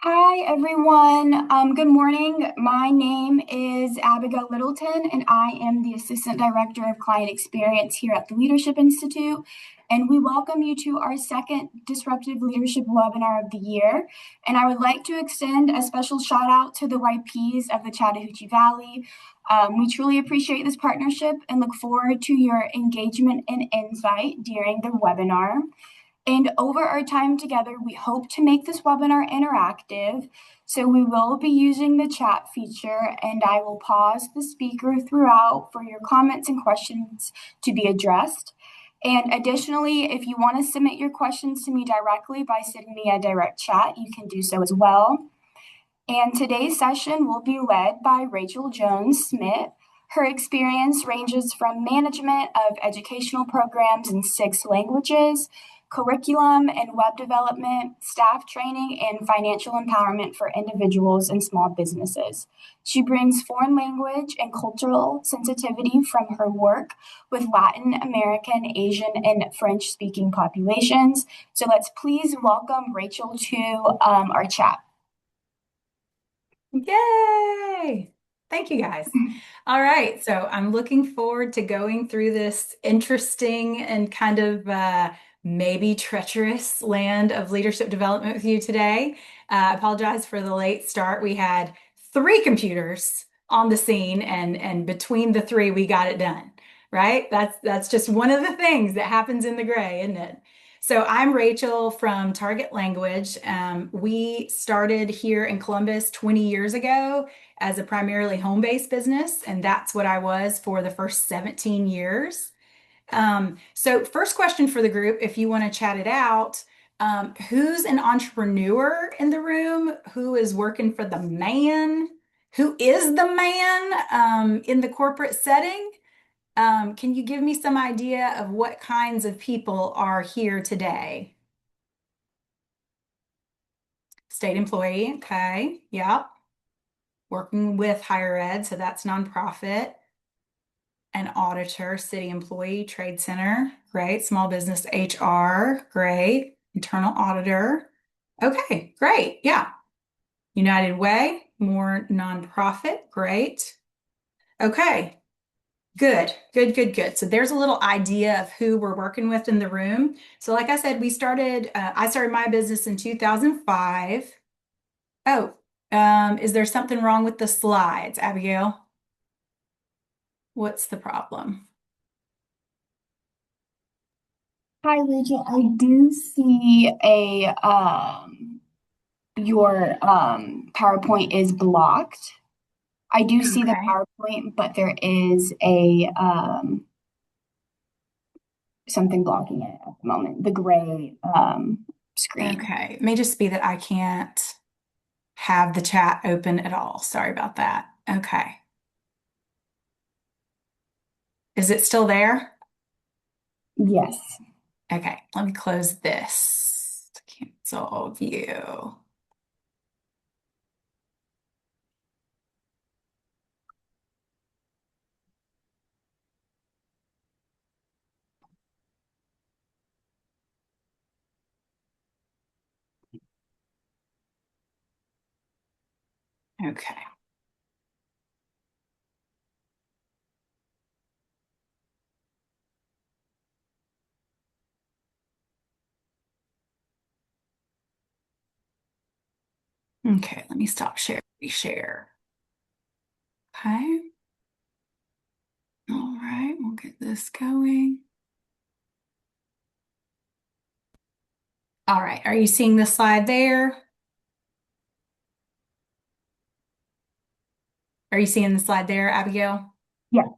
Hi, everyone. Good morning. My name is Abigail Littleton, and I am the Assistant Director of Client Experience here at the Leadership Institute. And we welcome you to our second Disruptive Leadership webinar of the year. And I would like to extend a special shout out to the YPs of the Chattahoochee Valley. We truly appreciate this partnership and look forward to your engagement and insight during the webinar. And over our time together, we hope to make this webinar interactive. So we will be using the chat feature, and I will pause the speaker throughout for your comments and questions to be addressed. And additionally, if you want to submit your questions to me directly by sending me a direct chat, you can do so as well. And today's session will be led by Rachel Jones Smith. Her experience ranges from management of educational programs in 6 languages, curriculum and web development, staff training, and financial empowerment for individuals and small businesses. She brings foreign language and cultural sensitivity from her work with Latin American, Asian, and French speaking populations. So let's please welcome Rachel to our chat. Yay! Thank you guys. All right, so I'm looking forward to going through this interesting and kind of maybe treacherous land of leadership development with you today. I apologize for the late start. We had 3 computers on the scene, and between the 3, we got it done, right? That's just one of the things that happens in the gray, isn't it? So I'm Rachel from Target Language. We started here in Columbus 20 years ago as a primarily home-based business, and that's what I was for the first 17 years. So first question for the group, if you want to chat it out, who's an entrepreneur in the room? Who is working for the man? Who is the man in the corporate setting? Can you give me some idea of what kinds of people are here today? State employee, okay, yep. Working with higher ed, so that's nonprofit. An auditor, city employee, trade center, great. Small business HR, great. Internal auditor, okay, great, yeah. United Way, more nonprofit, great. Okay, good, good, good, good. So there's a little idea of who we're working with in the room. So like I said, I started my business in 2005. Oh, is there something wrong with the slides, Abigail? What's the problem? Hi, Rachel. I do see your PowerPoint is blocked. I do see the Okay. PowerPoint, but there is a something blocking it at the moment, the gray screen. Okay. It may just be that I can't have the chat open at all. Sorry about that. Okay. Is it still there? Yes. Okay. Let me close this. Cancel view. Okay. Okay. Let me stop share. Okay. All right. We'll get this going. All right. Are you seeing the slide there? Are you seeing the slide there, Abigail? Yes.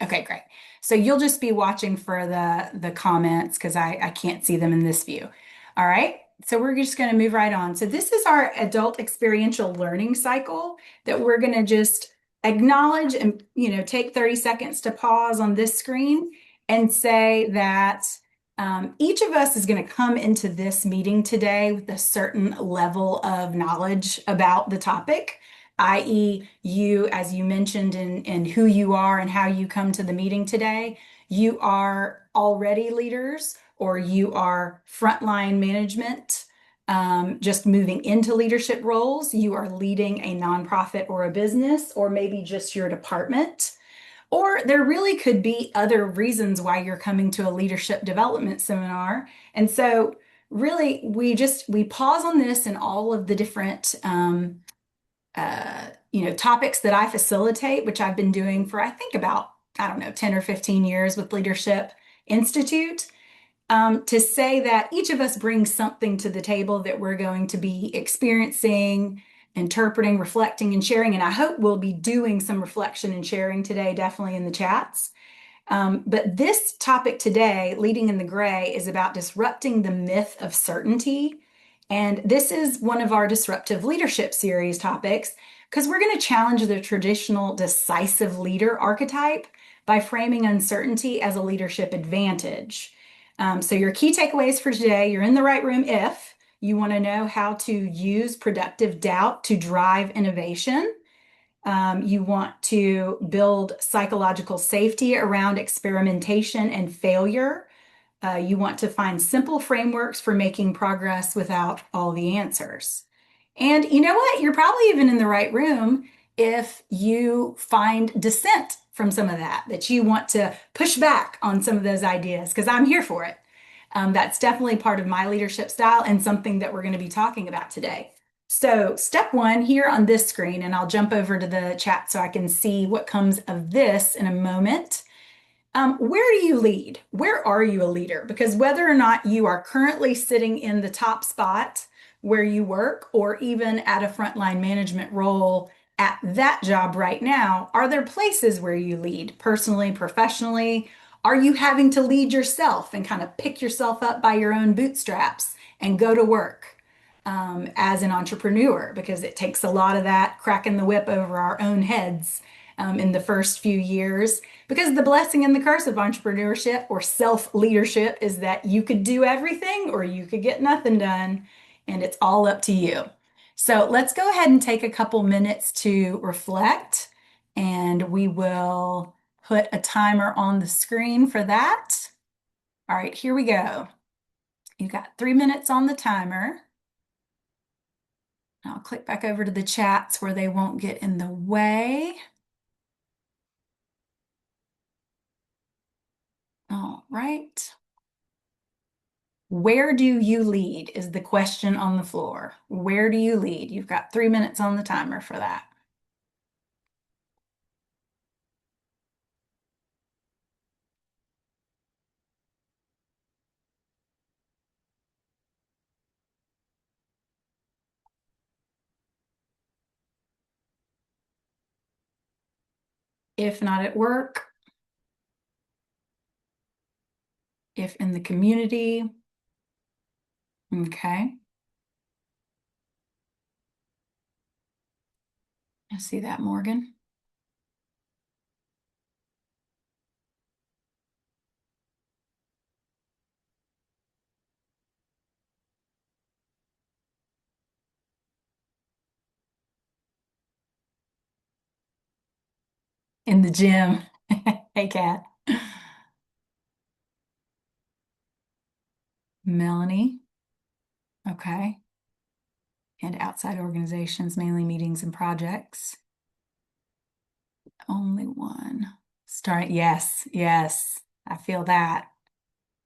Okay, great. So you'll just be watching for the comments because I can't see them in this view. All right. So we're just going to move right on. So this is our adult experiential learning cycle that we're going to just acknowledge and take 30 seconds to pause on this screen and say that each of us is going to come into this meeting today with a certain level of knowledge about the topic, i.e., you, as you mentioned in who you are and how you come to the meeting today, you are already leaders or you are frontline management just moving into leadership roles. You are leading a nonprofit or a business, or maybe just your department. Or there really could be other reasons why you're coming to a leadership development seminar. And so really we pause on this and all of the different topics that I facilitate, which I've been doing for I think about, I don't know, 10 or 15 years with Leadership Institute, to say that each of us brings something to the table that we're going to be experiencing, interpreting, reflecting, and sharing. And I hope we'll be doing some reflection and sharing today, definitely in the chats. But this topic today, Leading in the Gray, is about disrupting the myth of certainty. And this is one of our Disruptive Leadership series topics because we're going to challenge the traditional decisive leader archetype by framing uncertainty as a leadership advantage. So, your key takeaways for today, you're in the right room if you want to know how to use productive doubt to drive innovation. You want to build psychological safety around experimentation and failure. You want to find simple frameworks for making progress without all the answers. And you know what? You're probably even in the right room if you find dissent from some of that you want to push back on some of those ideas, because I'm here for it. That's definitely part of my leadership style and something that we're going to be talking about today. So, step one here on this screen, and I'll jump over to the chat so I can see what comes of this in a moment. Where do you lead? Where are you a leader? Because whether or not you are currently sitting in the top spot where you work, or even at a frontline management role at that job right now, are there places where you lead personally, professionally? Are you having to lead yourself and kind of pick yourself up by your own bootstraps and go to work? As an entrepreneur, because it takes a lot of that cracking the whip over our own heads in the first few years. Because the blessing and the curse of entrepreneurship or self leadership is that you could do everything or you could get nothing done, and it's all up to you. So let's go ahead and take a couple minutes to reflect, and we will put a timer on the screen for that. All right, here we go. You've got 3 minutes on the timer. I'll click back over to the chats where they won't get in the way. All right. Where do you lead is the question on the floor. Where do you lead? You've got 3 minutes on the timer for that. If not at work, if in the community. Okay. I see that, Morgan. In the gym. Hey, Kat. Melanie. Okay. And outside organizations, mainly meetings and projects. Only one. Start. Yes, yes. I feel that.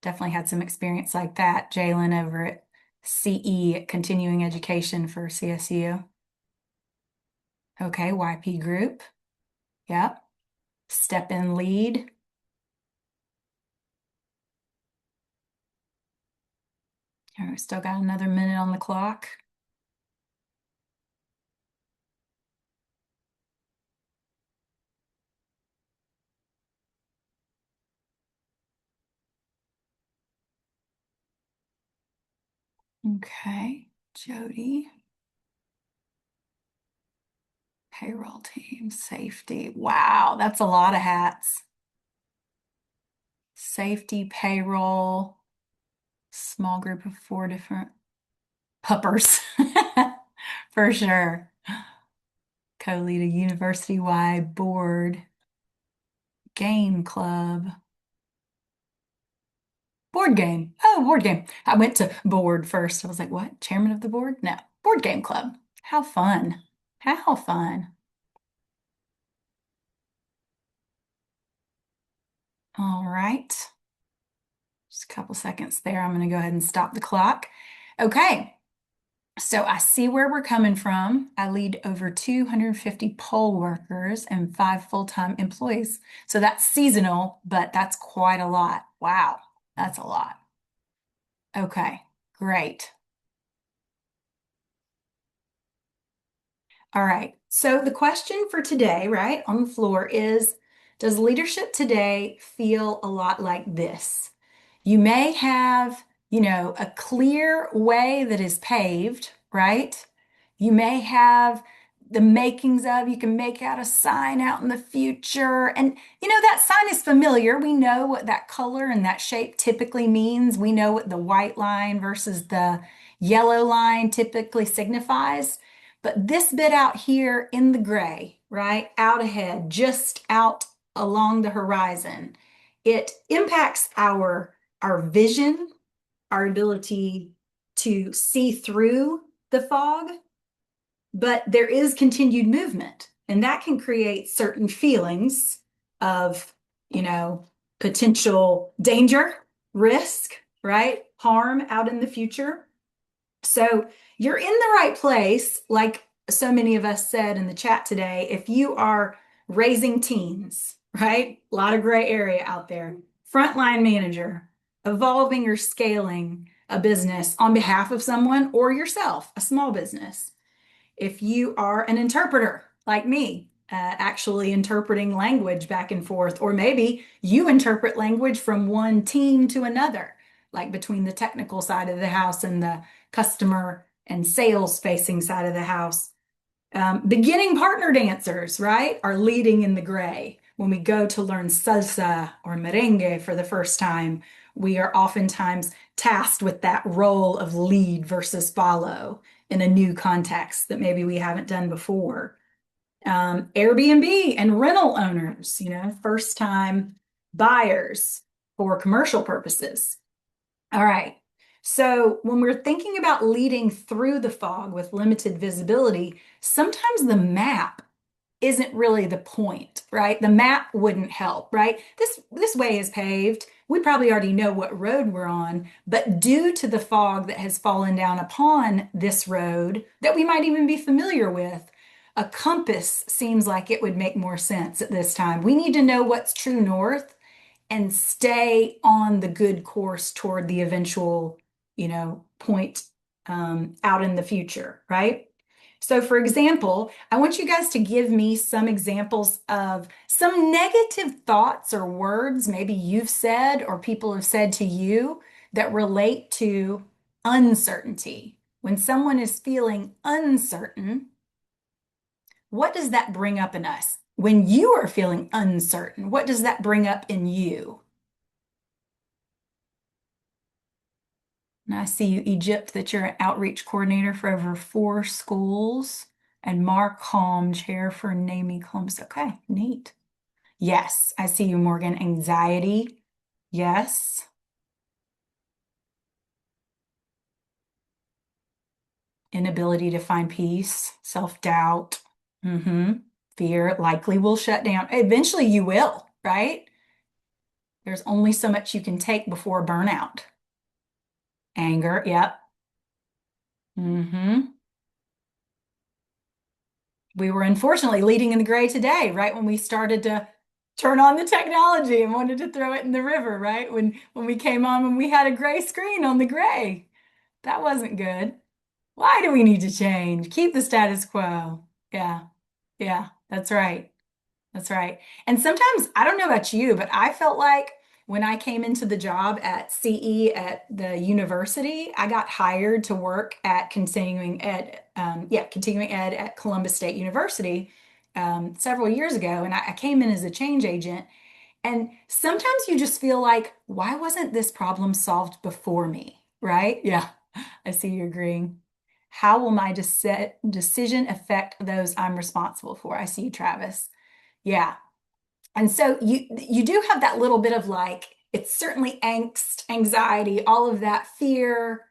Definitely had some experience like that. Jalen over at CE, Continuing Education for CSU. Okay, YP Group. Yep. Step in lead. All right, still got another minute on the clock. Okay, Jody. Payroll team, safety. Wow, that's a lot of hats. Safety, payroll, small group of 4 different puppers, for sure. Co-lead a university-wide board, game club. Board game. Oh, board game. I went to board first. I was like, what? Chairman of the board? No. Board game club. How fun. How fun. All right. Just a couple seconds there. I'm going to go ahead and stop the clock. Okay. So I see where we're coming from. I lead over 250 poll workers and 5 full-time employees. So that's seasonal, but that's quite a lot. Wow, that's a lot. Okay, great. All right. So the question for today, right, on the floor is, does leadership today feel a lot like this? You may have, a clear way that is paved, right? You may have the makings of, you can make out a sign out in the future. And, that sign is familiar. We know what that color and that shape typically means. We know what the white line versus the yellow line typically signifies. But this bit out here in the gray, right, out ahead, just out along the horizon, it impacts our vision, our ability to see through the fog, but there is continued movement, and that can create certain feelings of, you know, potential danger, risk, right? Harm out in the future. So you're in the right place, like so many of us said in the chat today, if you are raising teens, right? A lot of gray area out there. Frontline manager, evolving or scaling a business on behalf of someone or yourself, a small business. If you are an interpreter like me, actually interpreting language back and forth, or maybe you interpret language from one team to another, like between the technical side of the house and the customer and sales facing side of the house. Beginning partner dancers, right, are leading in the gray. When we go to learn salsa or merengue for the first time, we are oftentimes tasked with that role of lead versus follow in a new context that maybe we haven't done before. Airbnb and rental owners, first time buyers for commercial purposes. All right. So when we're thinking about leading through the fog with limited visibility, sometimes the map isn't really the point, right? The map wouldn't help, right? This way is paved. We probably already know what road we're on, but due to the fog that has fallen down upon this road that we might even be familiar with, a compass seems like it would make more sense at this time. We need to know what's true north and stay on the good course toward the eventual, point out in the future, right? So, for example, I want you guys to give me some examples of some negative thoughts or words maybe you've said or people have said to you that relate to uncertainty. When someone is feeling uncertain, what does that bring up in us? When you are feeling uncertain, what does that bring up in you? And I see you, Egypt, that you're an outreach coordinator for over 4 schools, and Mark Holm, chair for NAMI Columbus. Okay, neat. Yes, I see you, Morgan. Anxiety. Yes. Inability to find peace, self-doubt. Fear likely will shut down. Eventually you will, right? There's only so much you can take before burnout. Anger, yep. We were unfortunately leading in the gray today, right? When we started to turn on the technology and wanted to throw it in the river, right? When we came on, when we had a gray screen on the gray. That wasn't good. Why do we need to change? Keep the status quo. Yeah. Yeah, that's right. That's right. And sometimes, I don't know about you, but I felt like when I came into the job at CE at the university, I got hired to work at continuing ed at Columbus State University several years ago. And I came in as a change agent. And sometimes you just feel like, why wasn't this problem solved before me? Right? Yeah, I see you agreeing. How will my decision affect those I'm responsible for? I see you, Travis. Yeah. And so you do have that little bit of like It's certainly angst, anxiety, all of that fear.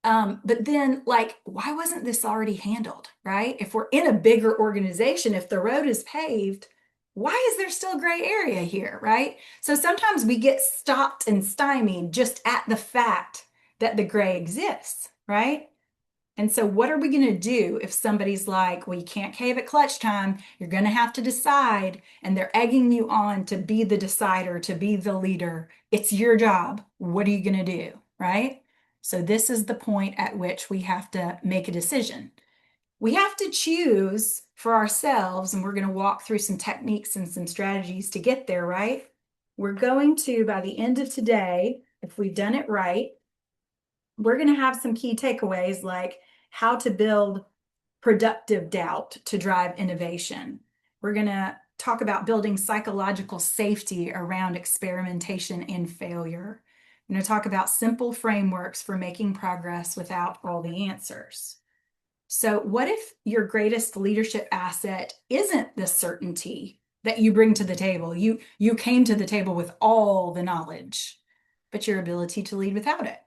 But then, like, why wasn't this already handled, right? If we're in a bigger organization, if the road is paved, why is there still gray area here, right? So sometimes we get stopped and stymied just at the fact that the gray exists, right? And so, what are we going to do if somebody's like, well, you can't cave at clutch time, you're going to have to decide, and they're egging you on to be the decider, to be the leader? It's your job. What are you going to do? Right? So, this is the point at which we have to make a decision. We have to choose for ourselves, and we're going to walk through some techniques and some strategies to get there, right? We're going to, by the end of today, if we've done it right, we're going to have some key takeaways like how to build productive doubt to drive innovation. We're going to talk about building psychological safety around experimentation and failure. I'm going to talk about simple frameworks for making progress without all the answers. So, what if your greatest leadership asset isn't the certainty that you bring to the table? You came to the table with all the knowledge, but your ability to lead without it.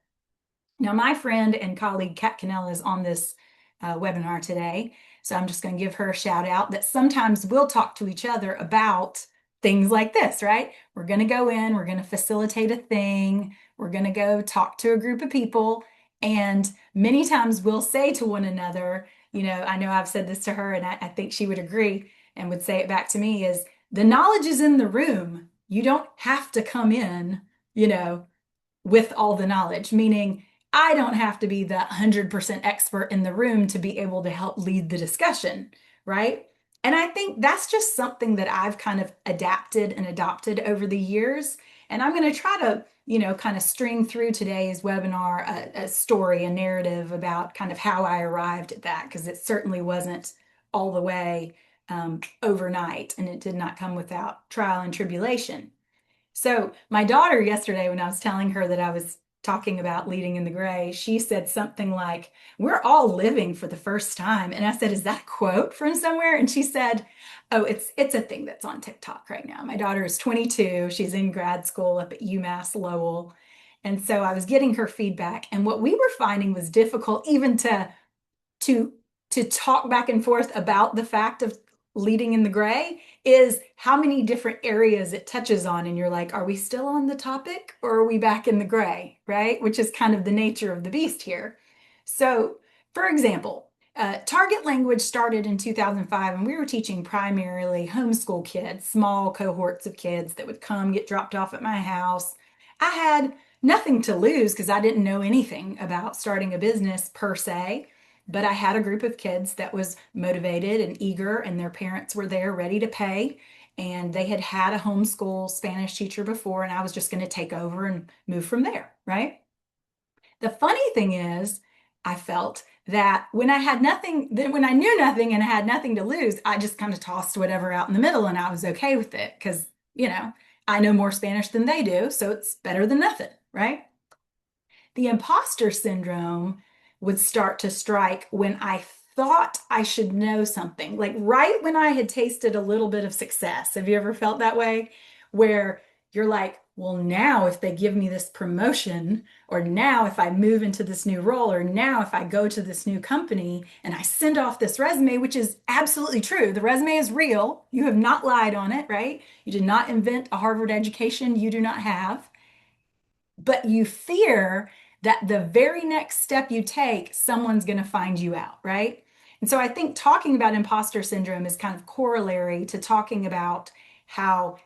Now, my friend and colleague Kat Cannell is on this webinar today. So I'm just going to give her a shout out that sometimes we'll talk to each other about things like this, right? We're going to go in, we're going to facilitate a thing, we're going to go talk to a group of people. And many times we'll say to one another, I know I've said this to her and I think she would agree and would say it back to me is the knowledge is in the room. You don't have to come in, with all the knowledge, meaning I don't have to be the 100% expert in the room to be able to help lead the discussion, right? And I think that's just something that I've kind of adapted and adopted over the years. And I'm going to try to, kind of string through today's webinar a story, a narrative about kind of how I arrived at that, because it certainly wasn't all the way overnight and it did not come without trial and tribulation. So my daughter yesterday, when I was telling her that I was talking about leading in the gray, she said something like, "We're all living for the first time." And I said, "Is that a quote from somewhere?" And she said, "Oh, it's a thing that's on TikTok right now." My daughter is 22. She's in grad school up at UMass Lowell. And so I was getting her feedback. And what we were finding was difficult even to to talk back and forth about the fact of leading in the gray is how many different areas it touches on. And you're like, are we still on the topic or are we back in the gray, right? Which is kind of the nature of the beast here. So, for example, target language started in 2005, and we were teaching primarily homeschool kids, small cohorts of kids that would come get dropped off at my house. I had nothing to lose because I didn't know anything about starting a business per se. But I had a group of kids that was motivated and eager, and their parents were there ready to pay. And they had had a homeschool Spanish teacher before, and I was just going to take over and move from there, right? The funny thing is, I felt that when I had nothing, then when I knew nothing and I had nothing to lose, I just kind of tossed whatever out in the middle and I was okay with it because, I know more Spanish than they do, so it's better than nothing, right? The imposter syndrome would start to strike when I thought I should know something, like right when I had tasted a little bit of success. Have you ever felt that way? Where you're like, well, now if they give me this promotion, or now if I move into this new role, or now if I go to this new company and I send off this resume, which is absolutely true. The resume is real. You have not lied on it, right? You did not invent a Harvard education you do not have, but you fear that the very next step you take, someone's going to find you out, right? And so I think talking about imposter syndrome is kind of corollary to talking about how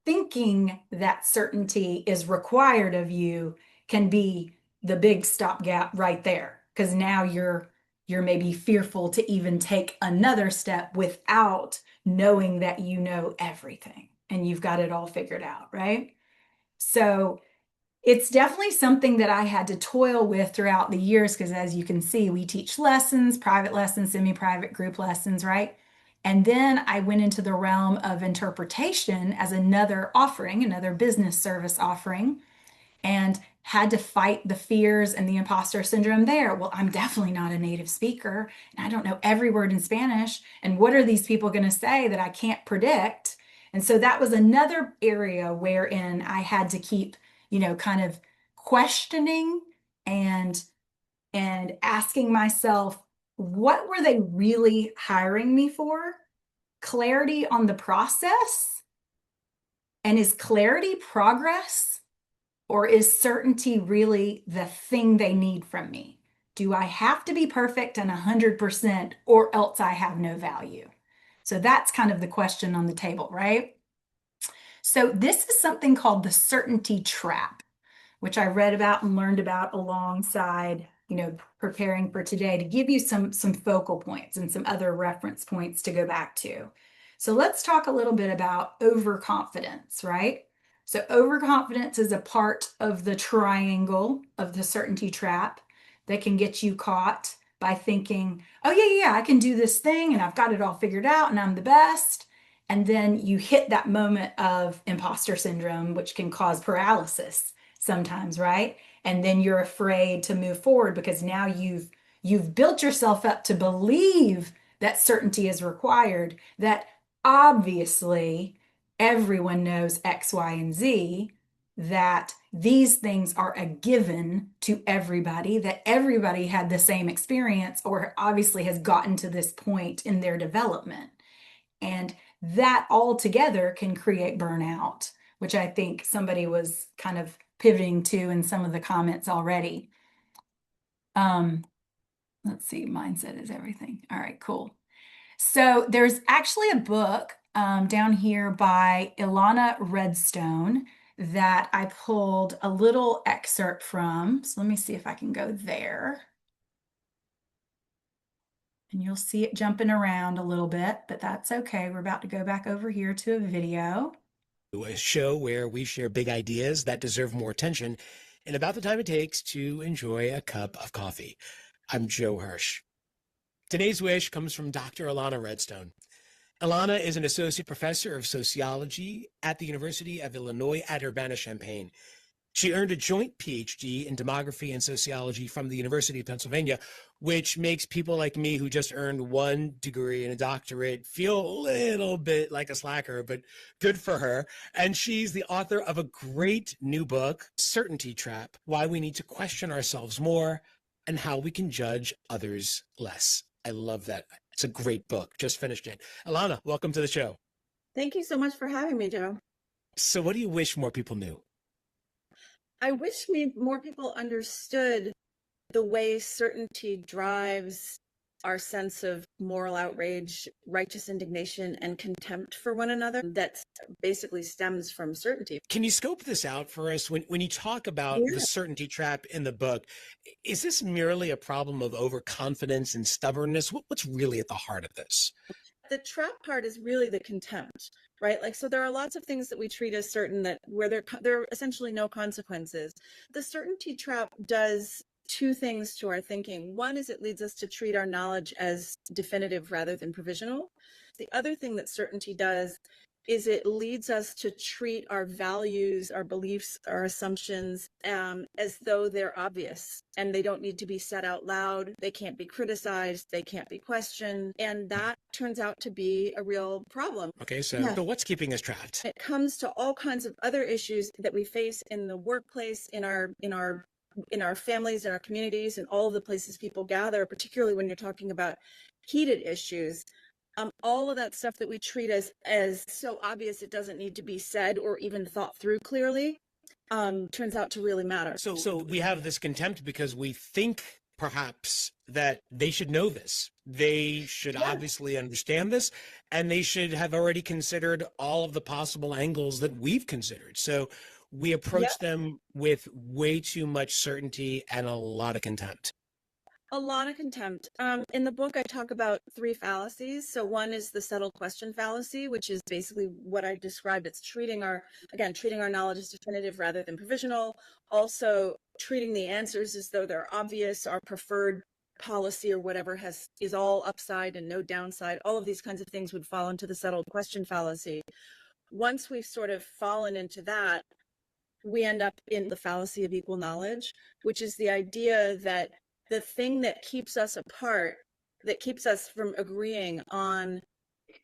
thinking that certainty is required of you can be the big stopgap right there. Because now you're maybe fearful to even take another step without knowing that you know everything and you've got it all figured out, right? So it's definitely something that I had to toil with throughout the years because, as you can see, we teach lessons, private lessons, semi-private group lessons, right? And then I went into the realm of interpretation as another offering, another business service offering, and had to fight the fears and the imposter syndrome there. Well, I'm definitely not a native speaker, and I don't know every word in Spanish. And what are these people going to say that I can't predict? And so that was another area wherein I had to keep kind of questioning and asking myself, what were they really hiring me for? Clarity on the process? And is clarity progress? Or is certainty really the thing they need from me? Do I have to be perfect and 100% or else I have no value? So that's kind of the question on the table, right? So this is something called the certainty trap, which I read about and learned about alongside, preparing for today to give you some focal points and some other reference points to go back to. So let's talk a little bit about overconfidence, right? So overconfidence is a part of the triangle of the certainty trap that can get you caught by thinking, oh yeah, I can do this thing and I've got it all figured out and I'm the best. And then you hit that moment of imposter syndrome, which can cause paralysis sometimes, right? And then you're afraid to move forward because now you've built yourself up to believe that certainty is required, that obviously everyone knows X, Y, and Z, that these things are a given to everybody, that everybody had the same experience or obviously has gotten to this point in their development. And that all together can create burnout, which I think somebody was kind of pivoting to in some of the comments already. Let's see, mindset is everything. All right, cool. So there's actually a book down here by Ilana Redstone that I pulled a little excerpt from. So let me see if I can go there. And you'll see it jumping around a little bit, but that's okay. We're about to go back over here to a video. A show where we share big ideas that deserve more attention in about the time it takes to enjoy a cup of coffee. I'm Joe Hirsch. Today's wish comes from Dr. Ilana Redstone. Ilana is an associate professor of sociology at the University of Illinois at Urbana-Champaign. She earned a joint PhD in demography and sociology from the University of Pennsylvania, which makes people like me who just earned one degree and a doctorate feel a little bit like a slacker, but good for her. And she's the author of a great new book, Certainty Trap: Why We Need to Question Ourselves More and How We Can Judge Others Less. I love that. It's a great book. Just finished it. Ilana, welcome to the show. Thank you so much for having me, Joe. So what do you wish more people knew? I wish more people understood the way certainty drives our sense of moral outrage, righteous indignation, and contempt for one another that basically stems from certainty. Can you scope this out for us? When you talk about the certainty trap in the book, is this merely a problem of overconfidence and stubbornness? What's really at the heart of this? The trap part is really the contempt, right? Like, so there are lots of things that we treat as certain that where there are essentially no consequences. The certainty trap does two things to our thinking. One is it leads us to treat our knowledge as definitive rather than provisional. The other thing that certainty does is it leads us to treat our values, our beliefs, our assumptions as though they're obvious and they don't need to be said out loud. They can't be criticized. They can't be questioned. And that turns out to be a real problem. Okay, so what's keeping us trapped? It comes to all kinds of other issues that we face in the workplace, in our families, in our communities, and all of the places people gather, particularly when you're talking about heated issues. All of that stuff that we treat as so obvious it doesn't need to be said or even thought through clearly turns out to really matter. So we have this contempt because we think perhaps that they should know this. They should obviously understand this, and they should have already considered all of the possible angles that we've considered. So we approach them with way too much certainty and a lot of contempt. A lot of contempt. In the book, I talk about three fallacies. So one is the settled question fallacy, which is basically what I described. It's treating our knowledge as definitive rather than provisional. Also treating the answers as though they're obvious, our preferred policy or whatever is all upside and no downside. All of these kinds of things would fall into the settled question fallacy. Once we've sort of fallen into that, we end up in the fallacy of equal knowledge, which is the idea that the thing that keeps us apart, that keeps us from agreeing on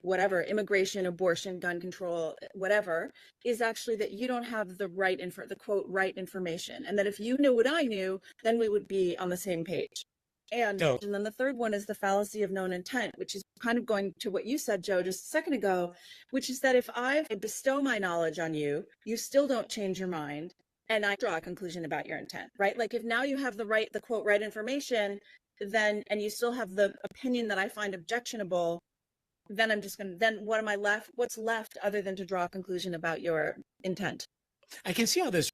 whatever, immigration, abortion, gun control, whatever, is actually that you don't have the right the quote right information, and that if you knew what I knew, then we would be on the same page. No, And then the third one is the fallacy of known intent, which is kind of going to what you said, Joe, just a second ago, which is that if I bestow my knowledge on you, you still don't change your mind, and I draw a conclusion about your intent, right? Like if now you have the quote right information, then, and you still have the opinion that I find objectionable, then then what am I left? What's left other than to draw a conclusion about your intent? I can see how this.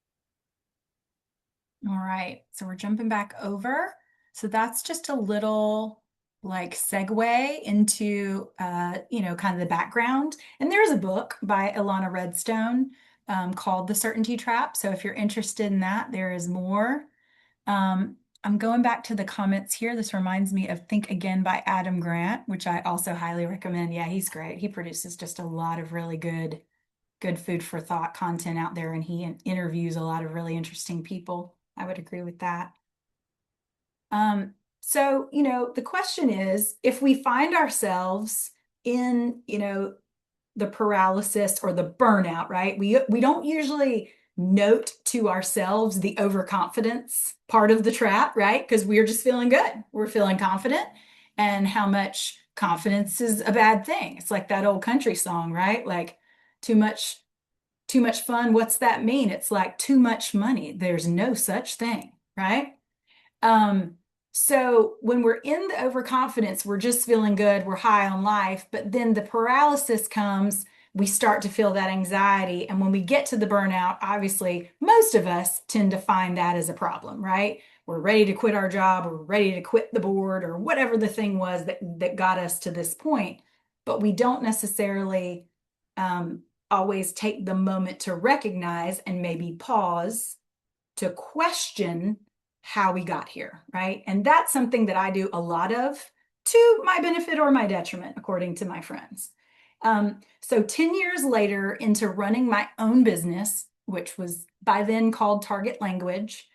All right, so we're jumping back over. So that's just a little like segue into, kind of the background. And there's a book by Ilana Redstone called The Certainty Trap. So if you're interested in that, there is more. I'm going back to the comments here. This reminds me of Think Again by Adam Grant, which I also highly recommend. Yeah, he's great. He produces just a lot of really good food for thought content out there, and he interviews a lot of really interesting people. I would agree with that. So, the question is, if we find ourselves in, the paralysis or the burnout, right? We don't usually note to ourselves the overconfidence part of the trap, right? Because we're just feeling good. We're feeling confident, and how much confidence is a bad thing. It's like that old country song, right? Like too much fun. What's that mean? It's like too much money. There's no such thing, right? So when we're in the overconfidence, we're just feeling good, we're high on life, but then the paralysis comes, we start to feel that anxiety. And when we get to the burnout, obviously, most of us tend to find that as a problem, right? We're ready to quit our job, or ready to quit the board, or whatever the thing was that got us to this point. But we don't necessarily always take the moment to recognize and maybe pause to question how we got here, right? And that's something that I do a lot of, to my benefit or my detriment, according to my friends. So 10 years later into running my own business, which was by then called Target Language,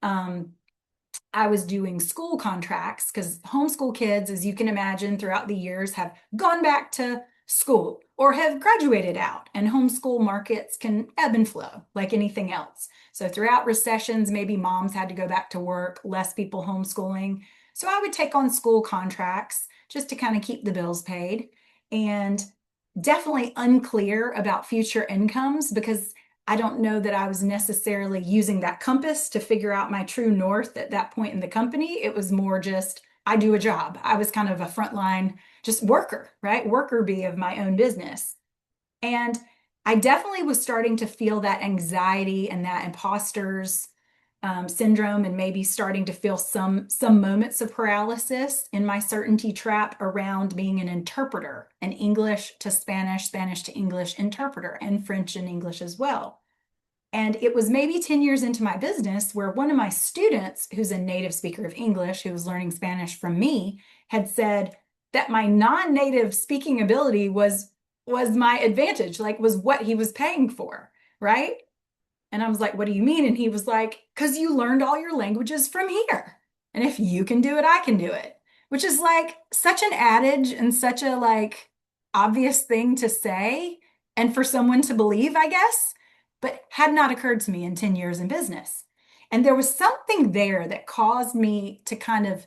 I was doing school contracts because homeschool kids, as you can imagine, throughout the years have gone back to school or have graduated out, and homeschool markets can ebb and flow like anything else. So throughout recessions, maybe moms had to go back to work, less people homeschooling. So I would take on school contracts just to kind of keep the bills paid, and definitely unclear about future incomes because I don't know that I was necessarily using that compass to figure out my true north at that point in the company. It was more just, I do a job. I was kind of a frontline, just worker, right? Worker bee of my own business. And I definitely was starting to feel that anxiety and that imposter's syndrome, and maybe starting to feel some moments of paralysis in my certainty trap around being an interpreter, an English to Spanish, Spanish to English interpreter, and French and English as well. And it was maybe 10 years into my business where one of my students, who's a native speaker of English, who was learning Spanish from me, had said that my non-native speaking ability was my advantage, like was what he was paying for, right? And I was like, what do you mean? And he was like, because you learned all your languages from here. And if you can do it, I can do it. Which is like such an adage and such a like obvious thing to say and for someone to believe, I guess, but had not occurred to me in 10 years in business. And there was something there that caused me to kind of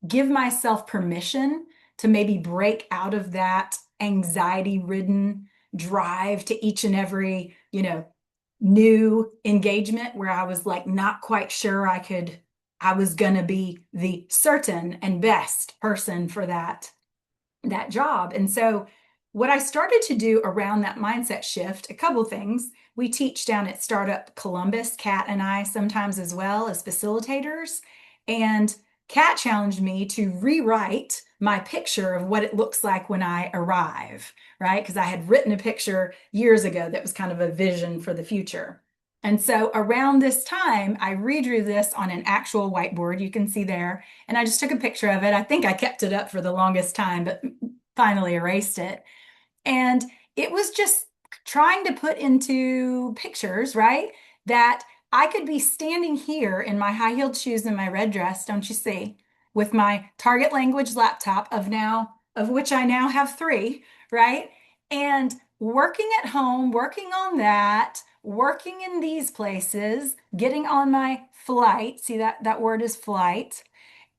give myself permission to maybe break out of that anxiety-ridden drive to each and every, new engagement where I was like not quite sure I was going to be the certain and best person for that job. And so what I started to do around that mindset shift, a couple things. We teach down at Startup Columbus, Kat and I sometimes as well as facilitators. And Kat challenged me to rewrite my picture of what it looks like when I arrive, right? Because I had written a picture years ago that was kind of a vision for the future. And so around this time, I redrew this on an actual whiteboard, you can see there, and I just took a picture of it. I think I kept it up for the longest time, but finally erased it. And it was just trying to put into pictures, right, that I could be standing here in my high-heeled shoes and my red dress, don't you see, with my Target Language laptop of now of which I now have 3, right? And working at home, working on that, working in these places, getting on my flight. See that word is flight,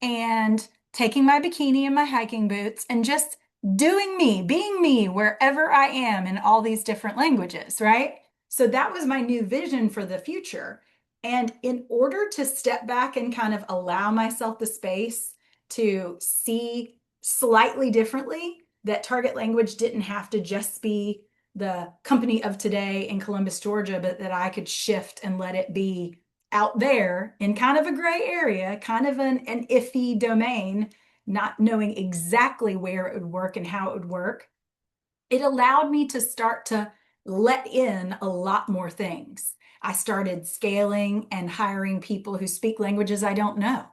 and taking my bikini and my hiking boots and just doing me, being me wherever I am in all these different languages, right? So that was my new vision for the future. And in order to step back and kind of allow myself the space to see slightly differently, that target language didn't have to just be the company of today in Columbus, Georgia, but that I could shift and let it be out there in kind of a gray area, kind of an iffy domain, not knowing exactly where it would work and how it would work. It allowed me to start to let in a lot more things. I started scaling and hiring people who speak languages I don't know.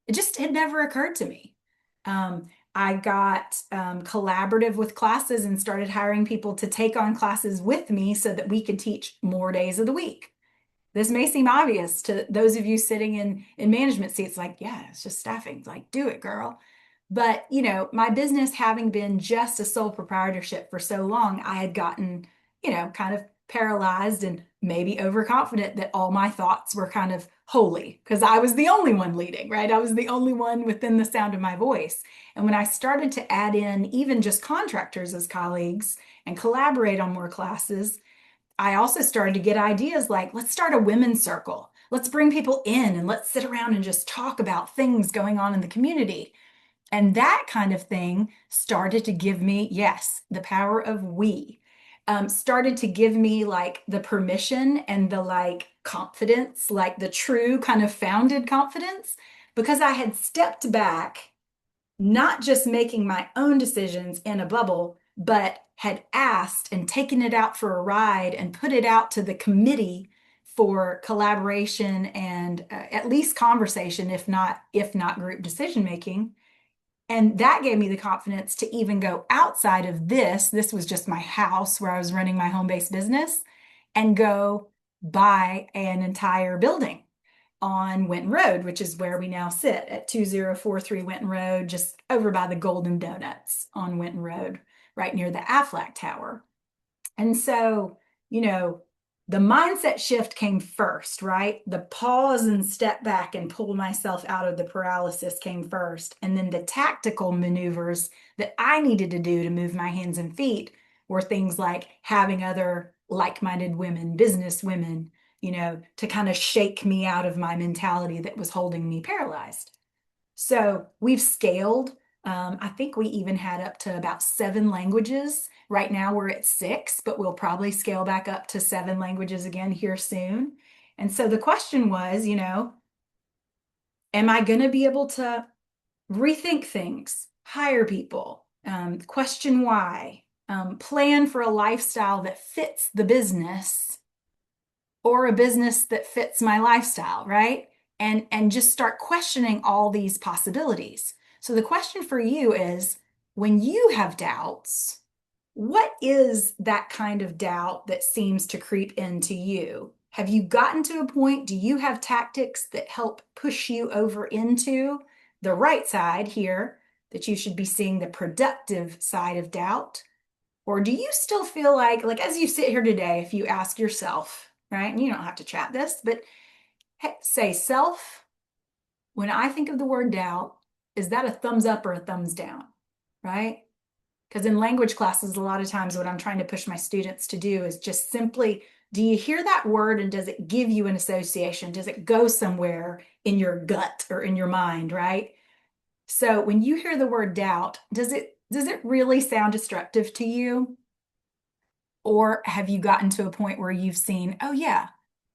It just had never occurred to me. I got collaborative with classes and started hiring people to take on classes with me so that we could teach more days of the week. This may seem obvious to those of you sitting in management seats, like, yeah, it's just staffing. It's like, do it, girl. But, you know, my business having been just a sole proprietorship for so long, I had gotten, you know, kind of paralyzed and maybe overconfident that all my thoughts were kind of holy because I was the only one leading, right? I was the only one within the sound of my voice. And when I started to add in even just contractors as colleagues and collaborate on more classes, I also started to get ideas like, let's start a women's circle. Let's bring people in and let's sit around and just talk about things going on in the community. And that kind of thing started to give me, yes, the power of we, started to give me like the permission and the like confidence, like the true kind of founded confidence, because I had stepped back, not just making my own decisions in a bubble, but had asked and taken it out for a ride and put it out to the committee for collaboration and at least conversation, if not group decision making. And that gave me the confidence to even go outside of this. This was just my house where I was running my home-based business, and go buy an entire building on Winton Road, which is where we now sit at 2043 Winton Road, just over by the Golden Donuts on Winton Road, right near the Aflac Tower. And so, you know, the mindset shift came first, right? The pause and step back and pull myself out of the paralysis came first. And then the tactical maneuvers that I needed to do to move my hands and feet were things like having other like-minded women, business women, you know, to kind of shake me out of my mentality that was holding me paralyzed. So we've scaled. I think we even had up to about 7 languages. Right now we're at 6, but we'll probably scale back up to 7 languages again here soon. And so the question was, you know, am I going to be able to rethink things, hire people, question why, plan for a lifestyle that fits the business, or a business that fits my lifestyle, right? And just start questioning all these possibilities. So the question for you is, when you have doubts, what is that kind of doubt that seems to creep into you? Have you gotten to a point, do you have tactics that help push you over into the right side here, that you should be seeing the productive side of doubt? Or do you still feel like as you sit here today, if you ask yourself, right, and you don't have to chat this, but say, self, when I think of the word doubt, is that a thumbs up or a thumbs down, right? Because in language classes, a lot of times what I'm trying to push my students to do is just simply, do you hear that word and does it give you an association? Does it go somewhere in your gut or in your mind, right? So when you hear the word doubt, does it really sound destructive to you? Or have you gotten to a point where you've seen, oh yeah,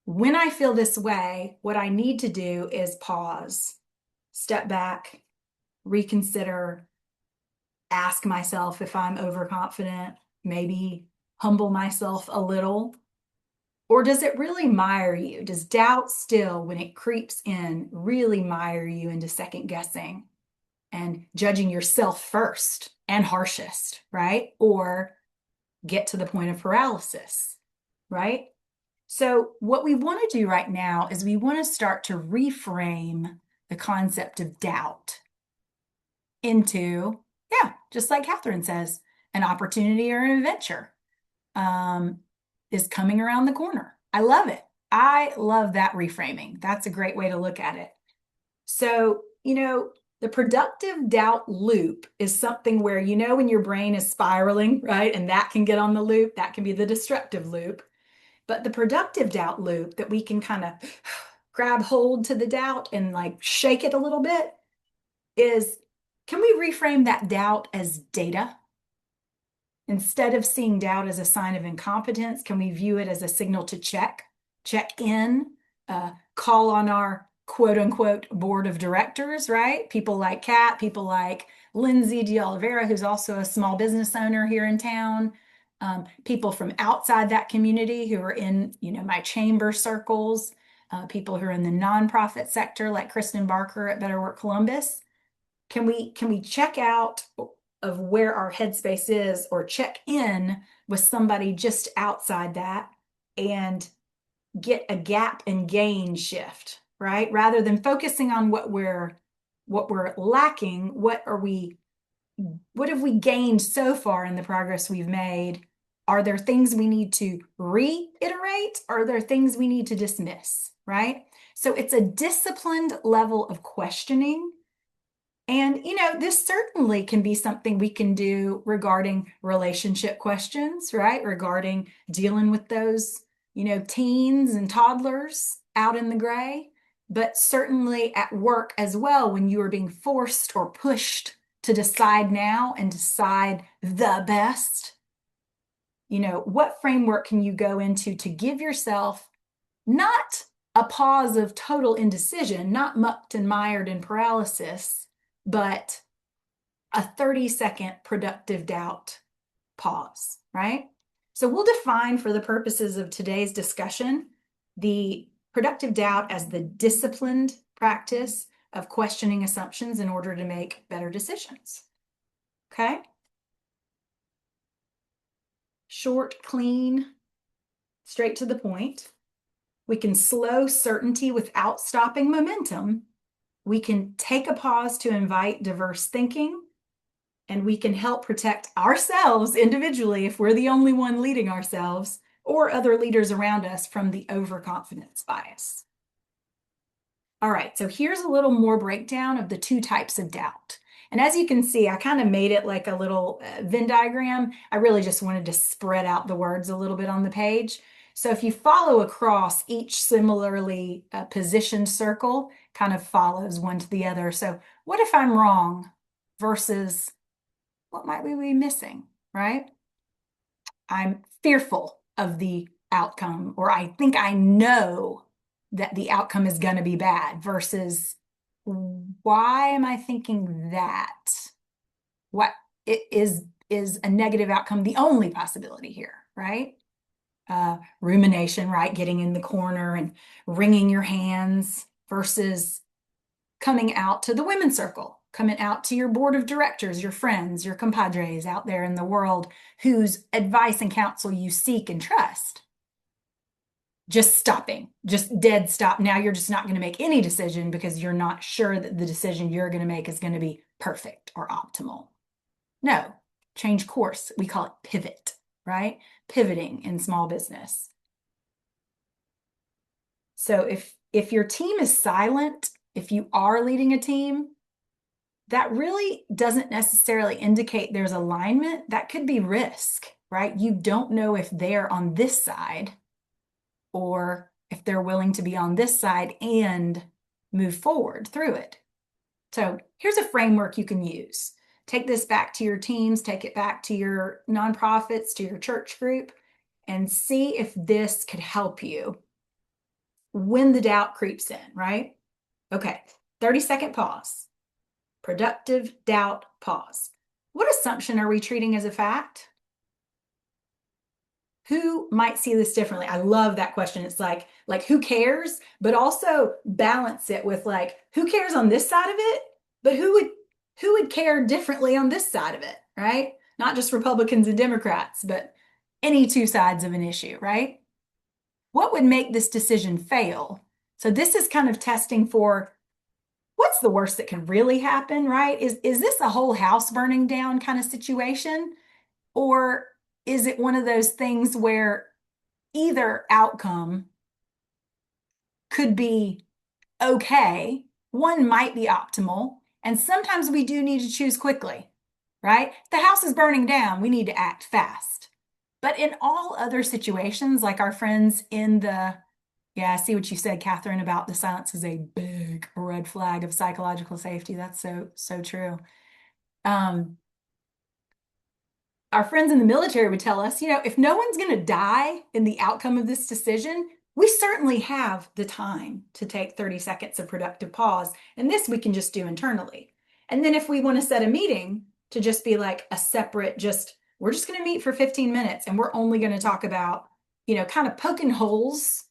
when I feel this way, what I need to do is pause, step back, reconsider, ask myself if I'm overconfident, maybe humble myself a little? Or does it really mire you? Does doubt still, when it creeps in, really mire you into second guessing and judging yourself first and harshest, right? Or get to the point of paralysis, right? So what we want to do right now is we want to start to reframe the concept of doubt into, yeah, just like Catherine says, an opportunity or an adventure is coming around the corner. I love it. I love that reframing. That's a great way to look at it. So, the productive doubt loop is something where, when your brain is spiraling, right? And that can get on the loop, that can be the disruptive loop. But the productive doubt loop that we can kind of grab hold to the doubt and like shake it a little bit is, can we reframe that doubt as data? Instead of seeing doubt as a sign of incompetence, can we view it as a signal to check in, call on our quote unquote board of directors, right? People like Kat, people like Lindsay de Oliveira, who's also a small business owner here in town, people from outside that community who are in, my chamber circles, people who are in the nonprofit sector like Kristen Barker at Better Work Columbus. Can we check out of where our headspace is, or check in with somebody just outside that and get a gap and gain shift, right? Rather than focusing on what we're lacking, what have we gained so far in the progress we've made? Are there things we need to reiterate? Are there things we need to dismiss, right? So it's a disciplined level of questioning. And, this certainly can be something we can do regarding relationship questions, right? Regarding dealing with those, teens and toddlers out in the gray, but certainly at work as well, when you are being forced or pushed to decide now and decide the best. What framework can you go into to give yourself not a pause of total indecision, not mucked and mired in paralysis, but a 30-second productive doubt pause, right? So we'll define, for the purposes of today's discussion, the productive doubt as the disciplined practice of questioning assumptions in order to make better decisions. Okay? Short, clean, straight to the point. We can slow certainty without stopping momentum. We can take a pause to invite diverse thinking, and we can help protect ourselves individually if we're the only one leading ourselves or other leaders around us from the overconfidence bias. All right, so here's a little more breakdown of the two types of doubt. And as you can see, I kind of made it like a little Venn diagram. I really just wanted to spread out the words a little bit on the page. So if you follow across, each similarly positioned circle kind of follows one to the other. So what if I'm wrong versus what might we be missing, right? I'm fearful of the outcome, or I think I know that the outcome is going to be bad, versus why am I thinking that? What is a negative outcome the only possibility here, right? Rumination, right? Getting in the corner and wringing your hands, versus coming out to the women's circle, coming out to your board of directors, your friends, your compadres out there in the world whose advice and counsel you seek and trust. Just stopping, just dead stop. Now you're just not going to make any decision because you're not sure that the decision you're going to make is going to be perfect or optimal. No, change course. We call it pivot, right? Pivoting in small business. So if your team is silent, if you are leading a team, that really doesn't necessarily indicate there's alignment. That could be risk, right? You don't know if they're on this side or if they're willing to be on this side and move forward through it. So here's a framework you can use. Take this back to your teams, take it back to your nonprofits, to your church group, and see if this could help you when the doubt creeps in, right? Okay, 30-second pause. Productive doubt pause. What assumption are we treating as a fact? Who might see this differently? I love that question. It's like who cares? But also balance it with like, who cares on this side of it? But who would care differently on this side of it, right? Not just Republicans and Democrats, but any two sides of an issue, right? What would make this decision fail? So this is kind of testing for what's the worst that can really happen, right? Is this a whole house burning down kind of situation? Or is it one of those things where either outcome could be okay, one might be optimal, and sometimes we do need to choose quickly, right? The house is burning down, we need to act fast. But in all other situations, like our friends in the, yeah, I see what you said, Catherine, about the silence is a big red flag of psychological safety. That's so true. Our friends in the military would tell us, if no one's going to die in the outcome of this decision, we certainly have the time to take 30 seconds of productive pause. And this we can just do internally. And then if we want to set a meeting to just be like a separate, we're just going to meet for 15 minutes and we're only going to talk about, kind of poking holes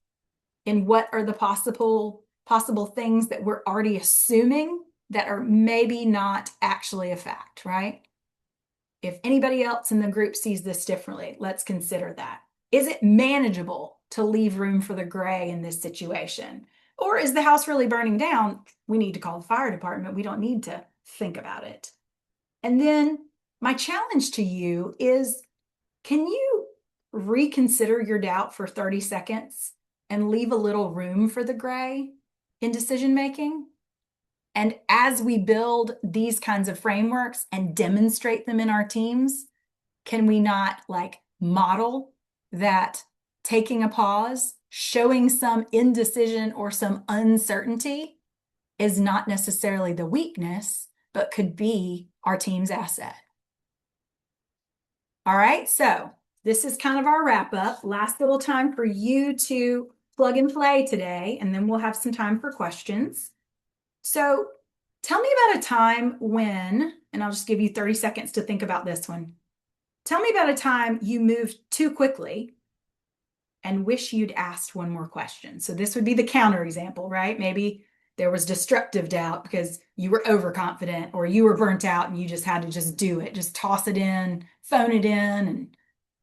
in what are the possible things that we're already assuming that are maybe not actually a fact, right? If anybody else in the group sees this differently, let's consider that. Is it manageable to leave room for the gray in this situation? Or is the house really burning down? We need to call the fire department. We don't need to think about it. And then my challenge to you is, can you reconsider your doubt for 30 seconds and leave a little room for the gray in decision making? And as we build these kinds of frameworks and demonstrate them in our teams, can we not model that taking a pause, showing some indecision or some uncertainty is not necessarily the weakness, but could be our team's asset? All right, so this is kind of our wrap up. Last little time for you to plug and play today, and then we'll have some time for questions. So tell me about a time when, and I'll just give you 30 seconds to think about this one. Tell me about a time you moved too quickly and wish you'd asked one more question. So this would be the counter example, right? Maybe there was disruptive doubt because you were overconfident or you were burnt out and you just had to just do it, just toss it in, phone it in.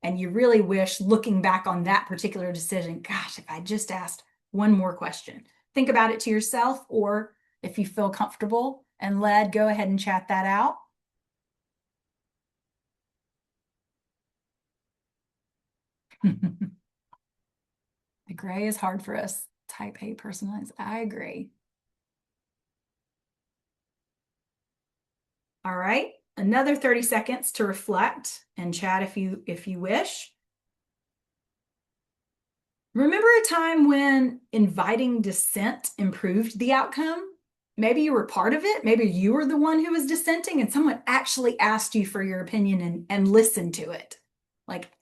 And you really wish, looking back on that particular decision, gosh, if I just asked one more question. Think about it to yourself, or if you feel comfortable and led, go ahead and chat that out. The gray is hard for us. Type A personalized. I agree. All right, another 30 seconds to reflect and chat if you wish. Remember a time when inviting dissent improved the outcome? Maybe you were part of it. Maybe you were the one who was dissenting and someone actually asked you for your opinion and listened to it.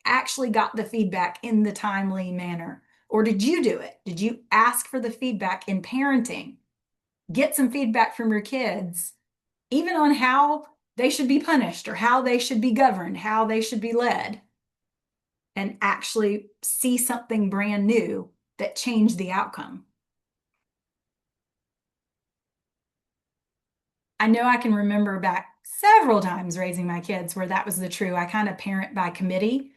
Actually got the feedback in the timely manner. Or did you do it? Did you ask for the feedback in parenting? Get some feedback from your kids, even on how they should be punished or how they should be governed, how they should be led, and actually see something brand new that changed the outcome. I know I can remember back several times raising my kids where that was the true. I kind of parent by committee,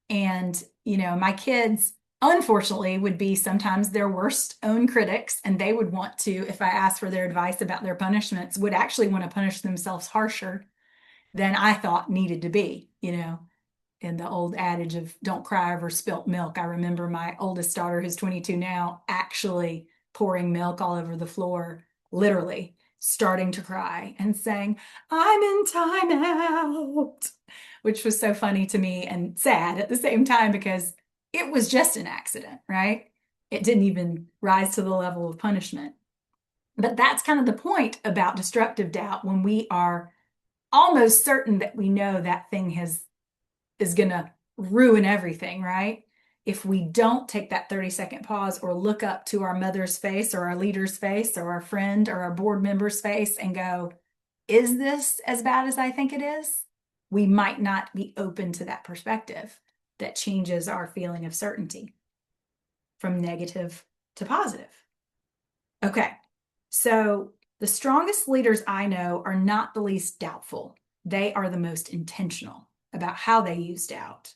and my kids unfortunately would be sometimes their worst own critics, and they would want to, if I asked for their advice about their punishments, would actually want to punish themselves harsher than I thought needed to be, in the old adage of don't cry over spilt milk. I remember my oldest daughter, who's 22 now, actually pouring milk all over the floor, literally starting to cry and saying, "I'm in timeout," which was so funny to me and sad at the same time because it was just an accident, right? It didn't even rise to the level of punishment. But that's kind of the point about disruptive doubt, when we are almost certain that we know that thing is going to ruin everything, right? If we don't take that 30-second pause or look up to our mother's face or our leader's face or our friend or our board member's face and go, is this as bad as I think it is? We might not be open to that perspective that changes our feeling of certainty from negative to positive. Okay, so the strongest leaders I know are not the least doubtful. They are the most intentional about how they use doubt.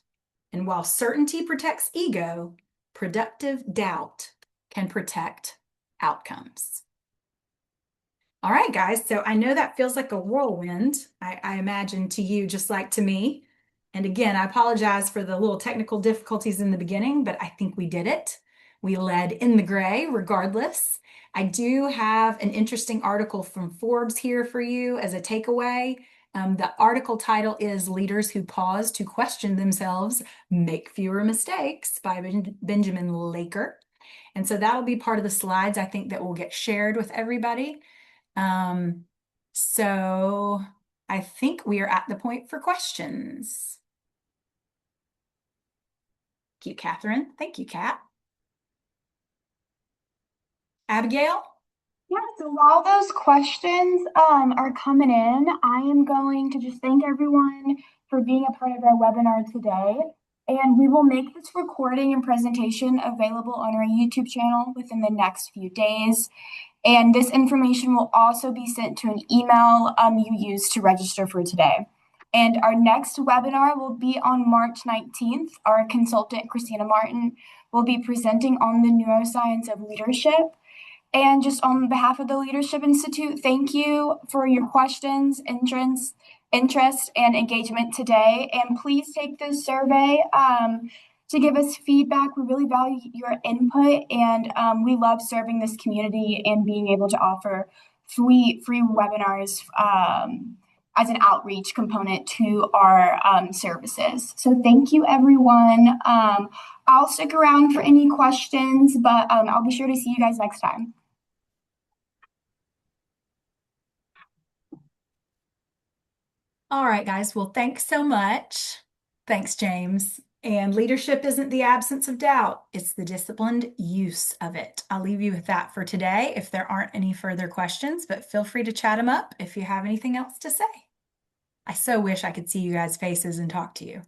And while certainty protects ego, productive doubt can protect outcomes. All right, guys. So I know that feels like a whirlwind, I imagine to you, just like to me. And again, I apologize for the little technical difficulties in the beginning, but I think we did it. We led in the gray regardless. I do have an interesting article from Forbes here for you as a takeaway. The article title is Leaders Who Pause to Question Themselves Make Fewer Mistakes by Benjamin Laker. And so that'll be part of the slides, I think, that will get shared with everybody. So I think we are at the point for questions. Thank you, Catherine. Thank you, Kat. Abigail? Yeah, so while those questions are coming in, I am going to just thank everyone for being a part of our webinar today. And we will make this recording and presentation available on our YouTube channel within the next few days. And this information will also be sent to an email you used to register for today. And our next webinar will be on March 19th. Our consultant, Christina Martin, will be presenting on the neuroscience of leadership. And just on behalf of the Leadership Institute, thank you for your questions, interest, and engagement today. And please take this survey to give us feedback. We really value your input, and we love serving this community and being able to offer free webinars as an outreach component to our services. So thank you, everyone. I'll stick around for any questions, but I'll be sure to see you guys next time. All right, guys. Well, thanks so much. Thanks, James. And leadership isn't the absence of doubt, it's the disciplined use of it. I'll leave you with that for today if there aren't any further questions, but feel free to chat them up if you have anything else to say. I so wish I could see you guys' faces and talk to you.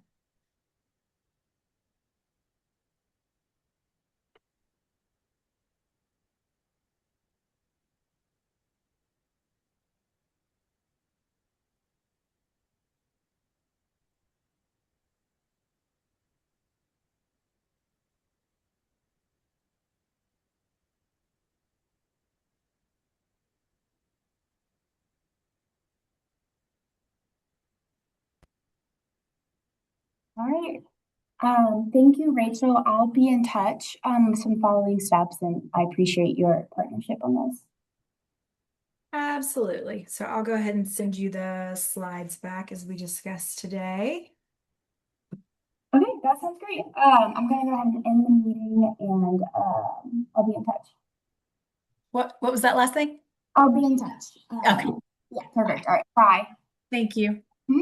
All right. Thank you, Rachel. I'll be in touch with some following steps, and I appreciate your partnership on this. Absolutely. So I'll go ahead and send you the slides back as we discussed today. Okay, that sounds great. I'm going to go ahead and end the meeting, and I'll be in touch. What was that last thing? I'll be in touch. Okay. Yeah, perfect. All right, bye. Thank you.